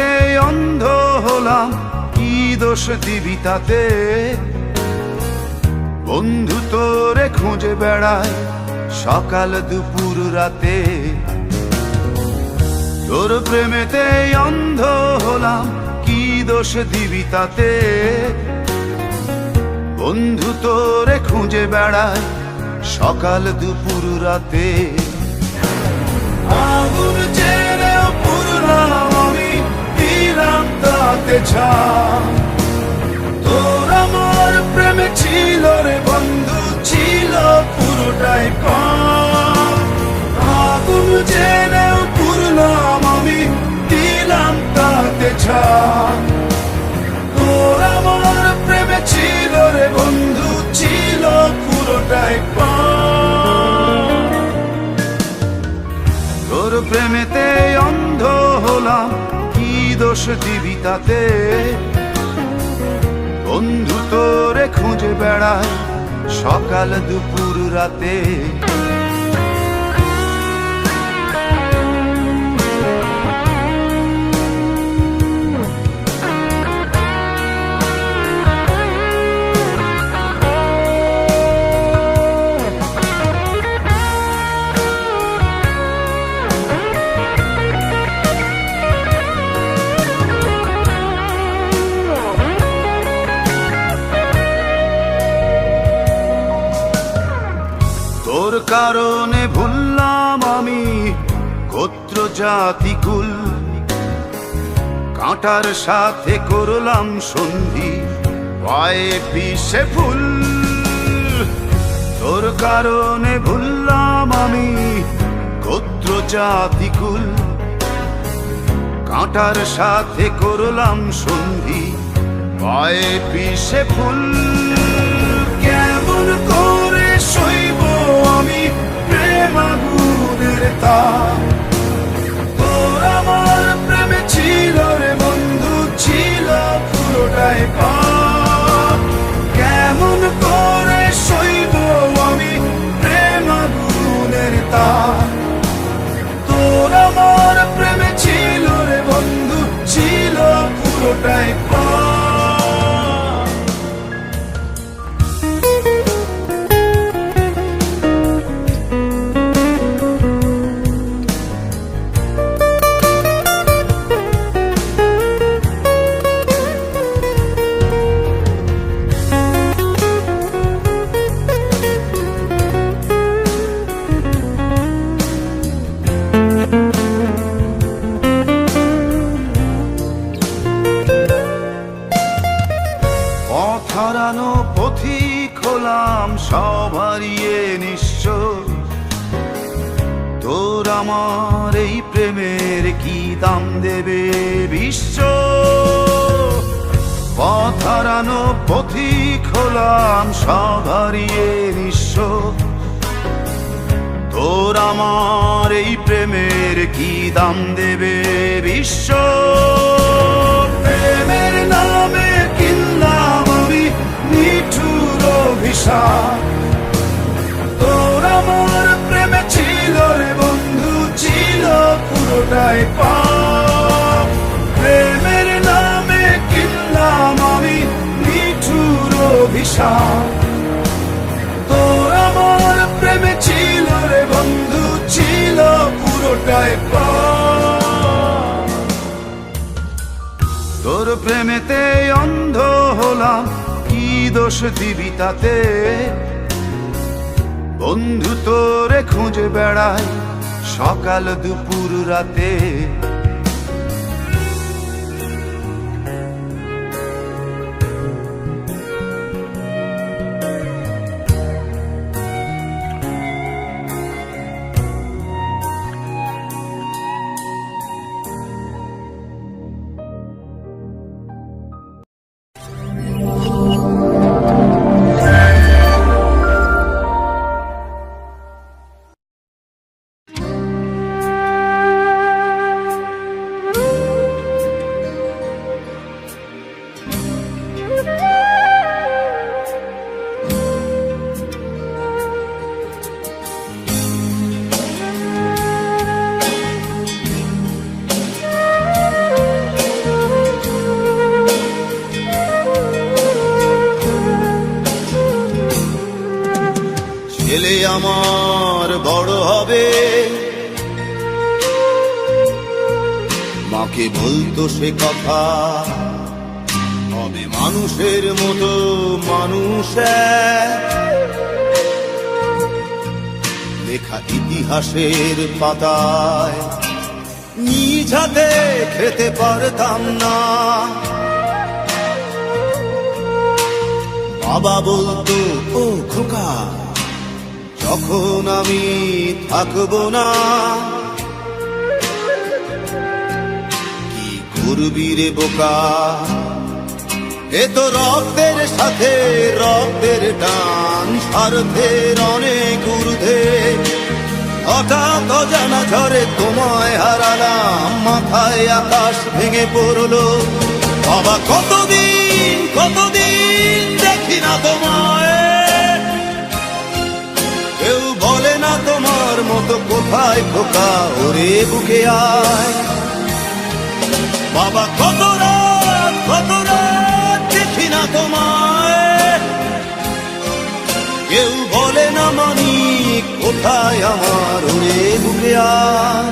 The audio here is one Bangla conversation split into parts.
প্রেমেতে অন্ধ হলাম, কি দোষ দিবি তাতে? বন্ধু তোরে খুঁজে বেড়ায় সকাল দুপুর রাতে। তোর প্রেমেতে অন্ধ হলাম, কি দোষ দিবি তাতে? বন্ধু তোরে খুঁজে বেড়ায় সকাল দুপুর রাতে। আগুন জেলেও পুরলাম আমি, দিলাম তাতে ছাপ। তোর আমার প্রেমে ছিল রে বন্ধু, ছিল পুরোটাই পাপ। আগুন জেলেও পুরলাম আমি, দিলাম তাতে ছাপ। তোর আমার প্রেমে ছিল রে বন্ধু, ছিল পুরোটাই পাপ। তোর প্রেমেতে অন্ধ হলাম, কি দোষ দিবি তাতে? বন্ধু তোরে খুঁজে বেড়ায় সকাল দুপুর রাতে। তোর কারণে ভুললাম আমি গোত্র জাতি কুল, কাঁটার সাথে করলাম সন্ধি, পায়ে পিষে ফুল। তোর কারণে ভুললাম আমি গোত্র জাতি কুল, কাঁটার সাথে করলাম সন্ধি, পায়ে পিষে ফুল। কেমন করে সইব আমি প্রেম আগুনের তাপ? তোর আমার প্রেমে ছিল রে বন্ধু, ছিল পুরোটাই পাপ। কেমন করে সইব আমি প্রেম আগুনের তাপ? তোর আমার প্রেমে ছিল রে বন্ধু, ছিল পুরোটাই পাপ। হারানো পথিক হলাম সব হারিয়ে নিঃস্ব। তোর আমার এই প্রেমের কি দাম দেবে বিশ্ব? পথ হারানো পথিক হলাম সব হারিয়ে নিঃস্ব। তোর আমার এই প্রেমের কি দাম দেবে বিশ্ব? প্রেমের নামে কিনলাম আমি নিঠুর অভিশাপ। তোর আমার প্রেমে ছিল রে বন্ধু, ছিল পুরোটাই পাপ। প্রেমের নামে কিনলাম আমি নিঠুর অভিশাপ। তোর আমার প্রেমে ছিল রে বন্ধু, ছিল পুরোটাই পাপ। তোর প্রেমেতে অন্ধ হলাম, কি দোষ দিবি তাতে? বন্ধু তোরে খুঁজে বেড়ায় সকাল দুপুর রাতে। আমার বড় হবে, মাকে বলতো সে কথা, হবে মানুষের মতো মানুষ এক। লেখা ইতিহাসের পাতায় নিজ হাতে খেতে পারতাম না। বাবা বলতো, ও খোকা, যখন আমি থাকবো না, কি করবি রে বোকা, এ তো রক্তের সাথে রক্তের টান, স্বার্থের অনেক ঊর্ধ্বে। হঠাৎ অজানা ঝড়ে তোমায় হারালাম, মাথায় আকাশ ভেঙে পড়লো। বাবা কতদিন কতদিন দেখি না তোমায়, কেউ বলে না তোমার মতো কোথায় খোকা, ওরে বুকে আয়। বাবা কত রাত দেখি না তোমায়, কেউ বলে না মানি কোথায় আমার, ওরে বুকে আয়।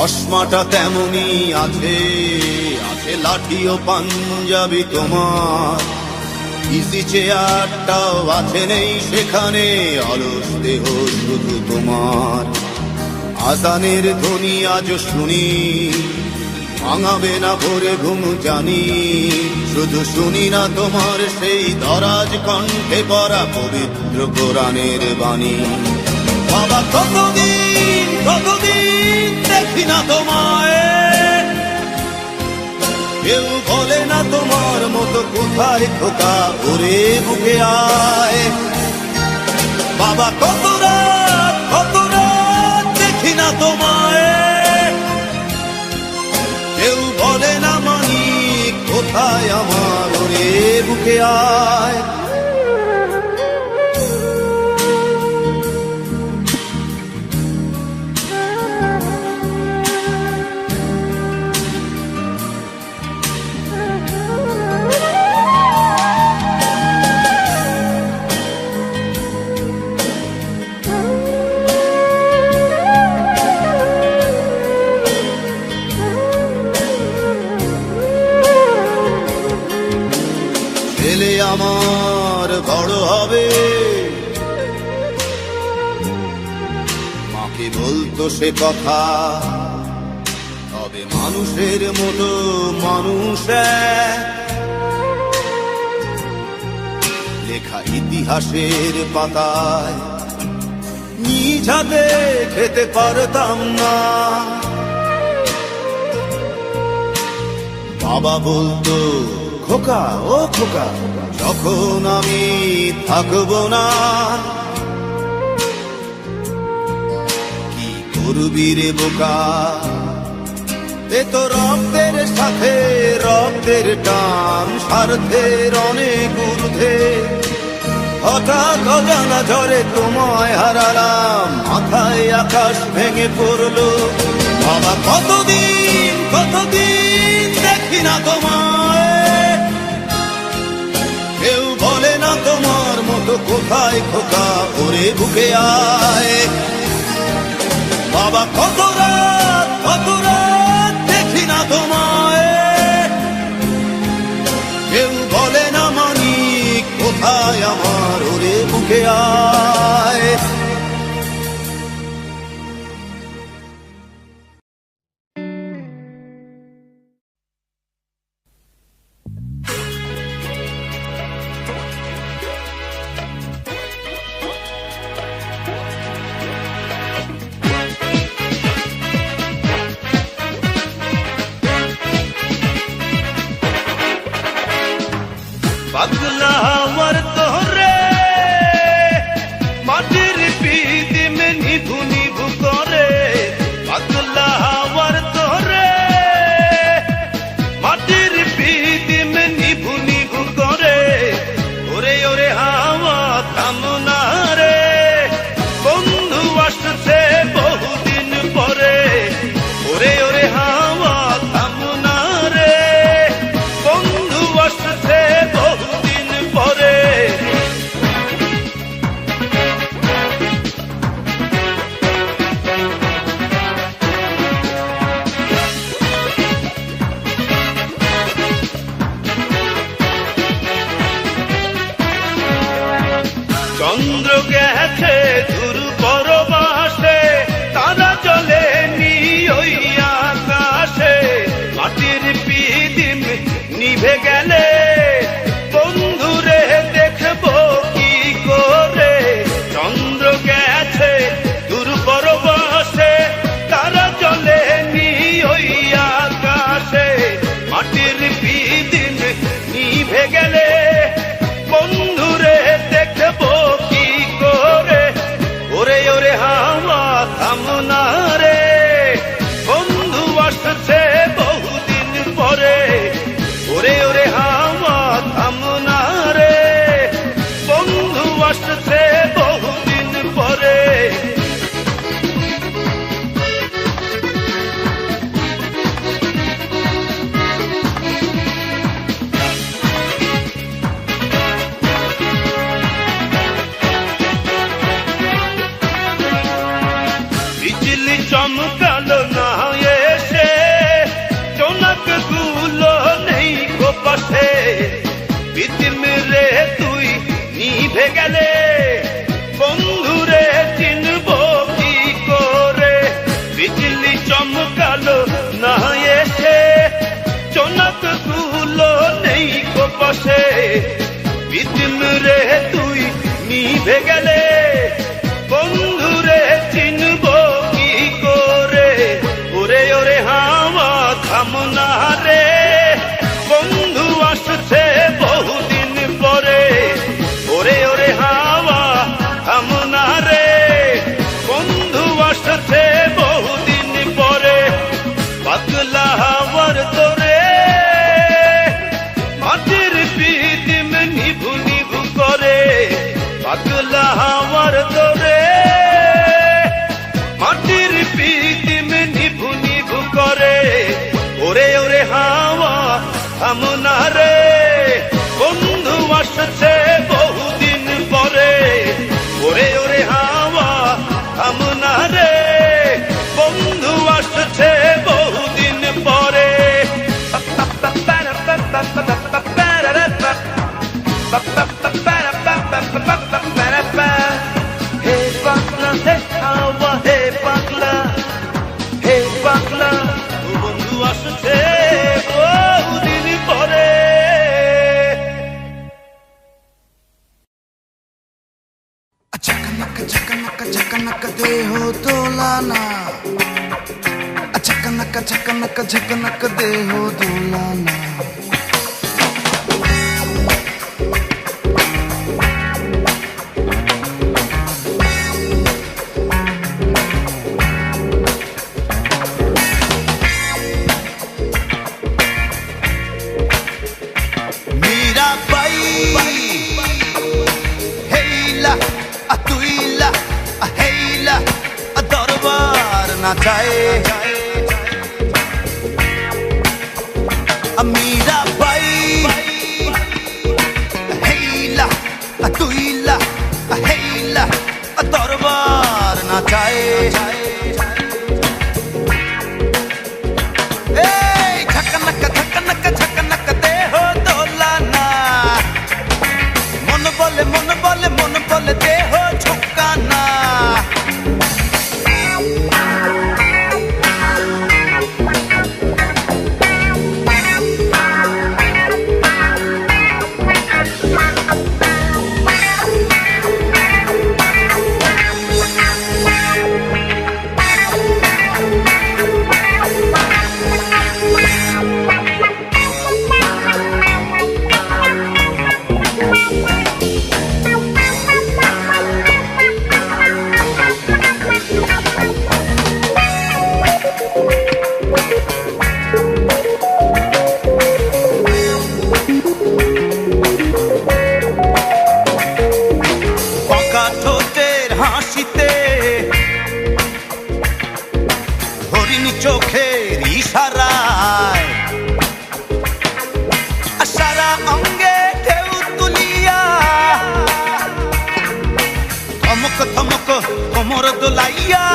চশমাটা তেমনি আছে, আছে লাঠি ও পাঞ্জাবি তোমার, ইজি চেয়ারটাও আছে নেই সেখানে, অলস দেহ শুধু তোমার। আজানের ধ্বনি আজ শুনি, ভাঙাবে না ভোরে ঘুম জানি, শুধু শুনি না তোমার সেই দরাজ কণ্ঠে পড়া পবিত্র কোরআনের বাণী। বাবা কতদিন কতদিন দেখি না তোমায়, কেউ বলে না তোমার মতো কোথায় খোকা, ওরে বুকে আয়। বাবা কত রাত দেখি না তোমায়, কেউ বলে না মানি কোথায় আমার, ওরে বুকে আয়। ছেলে আমার বড় হবে, মাকে বলতো সে কথা, হবে মানুষের মতো মানুষ এক। লেখা ইতিহাসের পাতায় নিজ হাতে খেতে পারতাম না। বাবা বলতো, খোকা ও খোকা, যখন আমি থাকবো না, কি করবি রে বোকা, এ তো রক্তের সাথে রক্তের টান, স্বার্থের অনেক ঊর্ধ্বে। হঠাৎ অজানা ঝড়ে তোমায় হারালাম, মাথায় আকাশ ভেঙে পড়লো। বাবা কতদিন কতদিন দেখি না তোমায়, কেউ বলে না তোমার মতো কোথায় খোকা, ওরে বুকে আয়। বাবা কত রাত দেখি না তোমায়, কেউ বলে না মানি কোথায় আমার, ওরে বুকে আয়। পাগলা আমার তোরে মাটির পিদি মে নিভুনি চন্দ্র গেছে দূর পরবাসে, তারা চলে নি ওই আকাশে। মাটির পিদিম নিভে গেলে বন্ধুরে দেখবো কি করে। চন্দ্র গেছে দূর পরবাসে, তারা চলে নি ওই আকাশে। মাটির পিদিম নিভে গেলে বন্ধুরে দেখবো কি করে। ওরে ওরে হাওয়া থামনা রে, বন্ধু আসছে বহুদিন পরে। ওরে ওরে হাওয়া থামনা রে, বন্ধু আসছে বহুদিন পরে। বিজলি চমকালো না এসে, জোনাক গুলো নেই গো পাশে। পিদিম রে তুই নিভে গেলে বন্ধুরে চিনবো কি করে। বিজলি চমকালো না এসে, জোনাক গুলো নেই গো পাশে। পিদিম রে তুই নিভে গেলে বন্ধুরে চিনবো কি করে। ওরে ওরে হাওয়া থামনা রে, বন্ধু আসছে বহুদিন পরে। ওরে ওরে হাওয়া থামনা রে, বন্ধু আসছে বহুদিন পরে। পাগলা হাওয়ার তোরে মাটির পিদিম নিভু নিভু করে। পাগলা হাওয়ার তোরে মাটির পিদিম নিভু নিভু করে। ওরে ওরে হাওয়া থামনা রে, বন্ধু আসছে বহুদিন পরে। ওরে ওরে হাওয়া থামনা রে, বন্ধু আসছে বহুদিন পরে। হে পাগলা হে হাওয়া হে পাগলা, হে পাগলা বন্ধু আসছে বহুদিন পরে। Chakanaka chakanaka chakanaka deho dolana, chakanaka chakanaka chakanaka deho dolana. নাচায় মীরা বাই, হেইলা তুইলা হেইলা দরবার নাচায়। এই ঝাকানাকা ঝাকানাকা ঝাকানাকা দেহ দোলানা, মন বলে মন বলে মন বলে দেহ ঝুঁকানা। চোখের ইশারায় সারা অঙ্গে ঢেউ তুলিয়া থমক থমক কোমর দোলাইয়া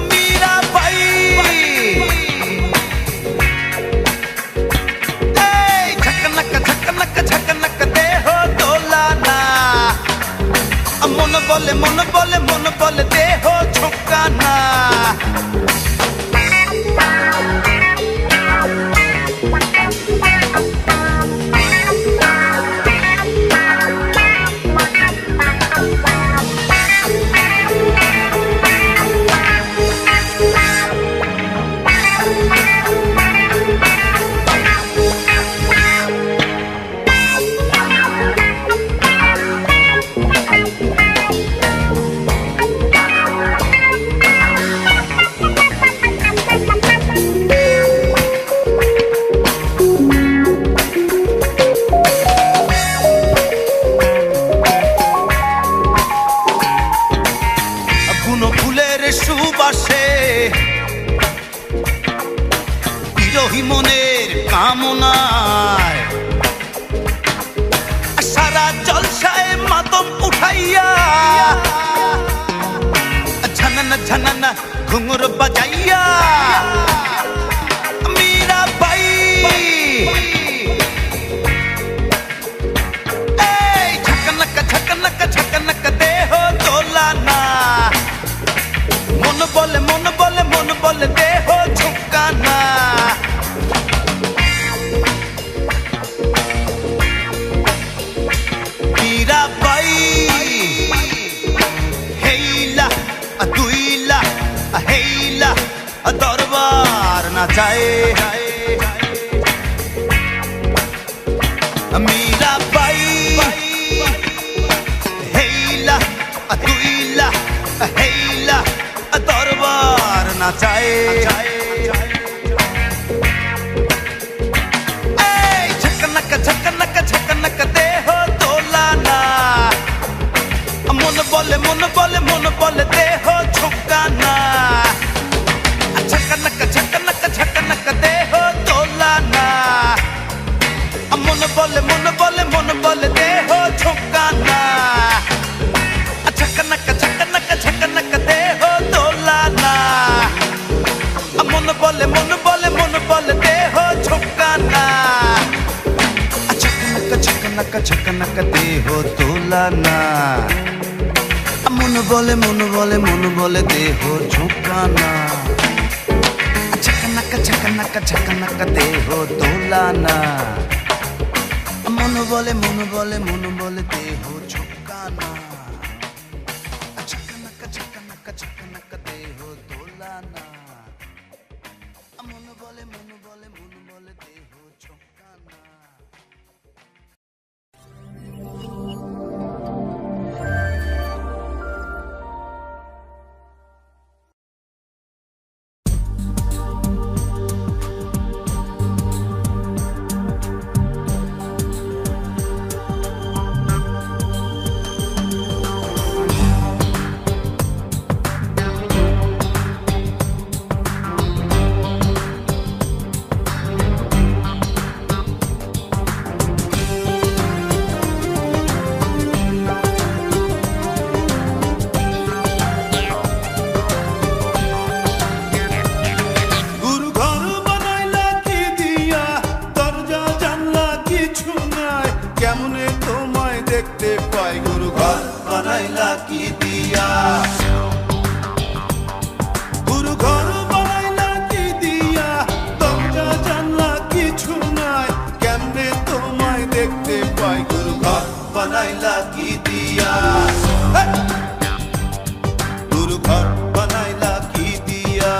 মীরা বাই ঝকনক ঝকনক ঝকনক দেহ দোলানা মন বলে দেহ ঝোঁকা না। সুবাসে বিরহী মনের কামনায় সারা জলসায় মাতম উঠাইয়া ঝানানা ঝানানা ঘুঙুর বাজাইয়া মীরা বাই এই ঝকনকা ঝকনকা ঝকনকা দেহ দোলানা। মন বলে দেহ ঝোঁকা না। মীরা বাই হেইলা দুইলা হেইলা দরবার না যায়। মীরা বাই হেইলা দুইলা হেইলা দরবার না চায়। ঝকনকা ঝকনকা ঝকনকা দেহ দোলানা। মন বলে দেহ ঝোঁকা না। ঝকনকা ঝকনকা ঝকনকা দেহ দোলানা। মন বলে দেহ ঝোঁকা না। ঝকনকা ঝকনকা ঝকনকা দেহ দোলানা। মন বলে দেহ ঝোঁকা না। ঝকনকা ঝকনকা ঝকনকা দেহ দোলানা। মন বলে দেহ ঝোঁকা না। ঝকনকা ঝকনকা ঝকনকা দেহ দোলানা। মন বলে দেহ ঝোঁকা না। ঝকনকা ঝকনকা ঝকনকা দেহ দোলানা। মন বলে দেহ ঝোঁকা না। দেখতে পাই গুরু ঘর বানাইলা কি দিয়া। গুরু ঘর বানাইলা কি দিয়া। দরজা জানলা কিছু নাই কেমনে তোমায় দেখতে পাই গুরু ঘর বানাইলা কি দিয়া। গুরু ঘর বানাইলা কি দিয়া।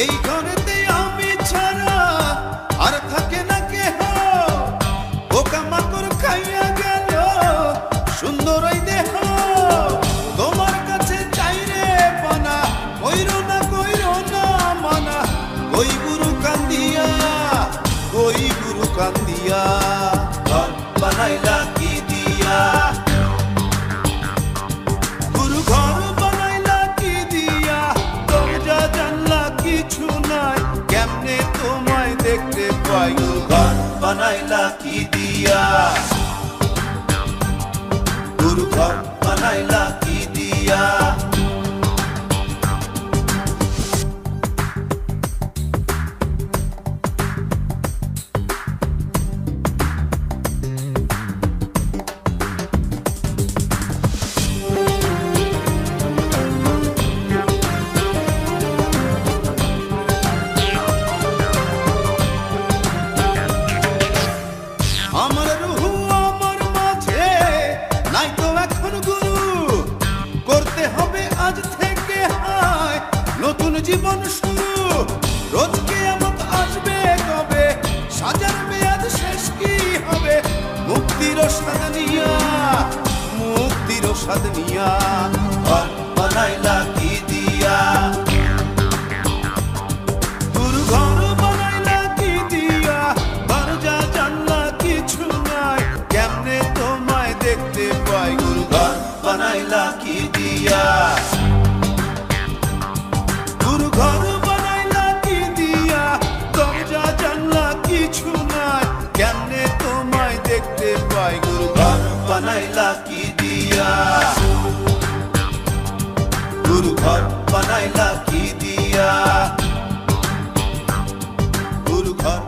এই ঘরেতে আমি ছাড়া আর থাকে না কেহ। পোকামাকড় খাইয়া গেল সুন্দর ওই দেহ। তোমার কাছে চাই রে পানা কইরো না মানা। ওই গুরু কান্দিয়া ঘর বানাইলা কি দিয়া। গুরু ঘর বানাইলা কি দিয়া। দরজা জানলা কিছু নাই ঘর বানাইলা কি দিয়া। আমার রুহু আমার মাঝে নাই তো এখন গুরু, করতে হবে আজ থেকে হায় নতুন জীবন শুরু। রোজ কিয়ামত আসবে কবে, সাজার মেয়াদ শেষ কি হবে, মুক্তির স্বাদ নিয়া, মুক্তির স্বাদ নিয়া ঘর বানাইলা কি দিয়া। গুরু ঘর বানাইলা কি দিয়া, দরজা জানলা কিছু নাই, কেমনে তোমায় দেখতে পাই গুরু ঘর বানাইলা কি দিয়া। গুরু ঘর বানাইলা কি দিয়া, দরজা জানলা কিছু নাই, কেমনে তোমায় দেখতে পাই গুরু ঘর বানাইলা কি দিয়া। গুরু ঘর বানাইলা কি দিয়া। গুরু ঘর